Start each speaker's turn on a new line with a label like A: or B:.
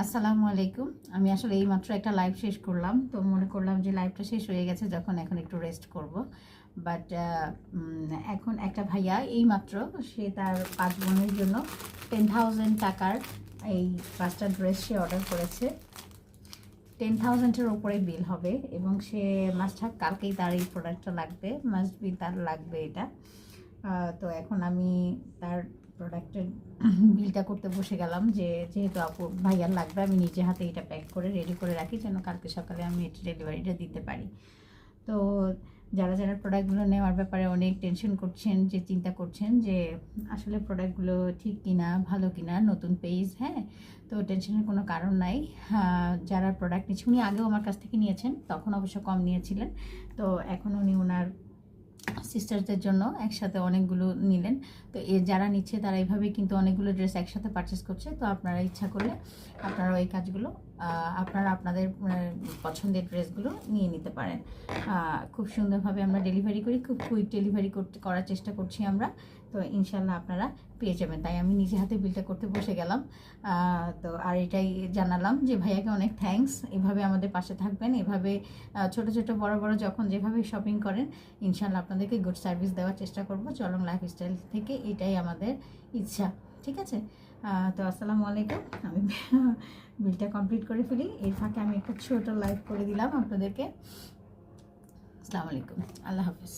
A: আসসালামু আলাইকুম। আমি আসলে এইমাত্র একটা লাইভ শেষ করলাম, তো মনে করলাম যে লাইভটা শেষ হয়ে গেছে যখন, এখন একটু রেস্ট করব। বাট এখন একটা ভাইয়া এইমাত্র সে তার 5 বোনের জন্য 10,000 টাকার এই 5টা ড্রেস সে অর্ডার করেছে। 10,000-এর উপরে বিল হবে এবং সে মাস্ট হ্যাভ কালকেই তার এই প্রোডাক্টটা লাগবে, মাস্ট বি তার লাগবে এটা। তো এখন আমি তার প্রোডাক্টের বিলটা করতে বসে গেলাম, যেহেতু আপু ভাইয়ার লাগবে, আমি নিজে হাতে এটা প্যাক করে রেডি করে রাখি যেন কালকে সকালে আমি এটা ডেলিভারিটা দিতে পারি। তো যারা যারা প্রোডাক্টগুলো নেওয়ার ব্যাপারে অনেক টেনশন করছেন, যে চিন্তা করছেন যে আসলে প্রোডাক্টগুলো ঠিক কিনা, ভালো কিনা, নতুন পেজ, হ্যাঁ, তো টেনশনের কোনো কারণ নাই। যারা প্রোডাক্ট নিচ্ছে, উনি আগেও আমার কাছ থেকে নিয়েছেন, তখন অবশ্য কম নিয়েছিলেন, তো এখন উনি ওনার সিস্টারদের জন্য একসাথে অনেকগুলো নিলেন। তো যারা নিচ্ছে তারা এইভাবেই কিন্তু অনেকগুলো ড্রেস একসাথে পারচেস করছে। তো আপনারা ইচ্ছা করলে আপনারা ওই কাজগুলো আপনারা আপনাদের পছন্দের ড্রেসগুলো নিয়ে নিতে পারেন। খুব সুন্দরভাবে আমরা ডেলিভারি করি, খুব কুইক ডেলিভারি করার চেষ্টা করছি আমরা। তো ইনশাল্লাহ আপনারা পেয়ে যাবেন। তাই আমি নিজে হাতে বিলটা করতে বসে গেলাম। তো আর এটাই জানালাম যে ভাইয়াকে অনেক থ্যাঙ্কস, এভাবে আমাদের পাশে থাকবেন, এভাবে ছোট ছোট বড় বড় যখন যেভাবে শপিং করেন, ইনশাল্লাহ আপনাদেরকে গুড সার্ভিস দেওয়ার চেষ্টা করব। চলং লাইফস্টাইল থেকে এটাই আমাদের ইচ্ছা, ঠিক আছে? তো আসসালামু আলাইকুম। আমি বিলটা কমপ্লিট করে ফেলি, এর ফাঁকে আমি একটা ছোট লাইভ করে দিলাম আপনাদেরকে। আসসালামু আলাইকুম, আল্লাহ হাফিজ।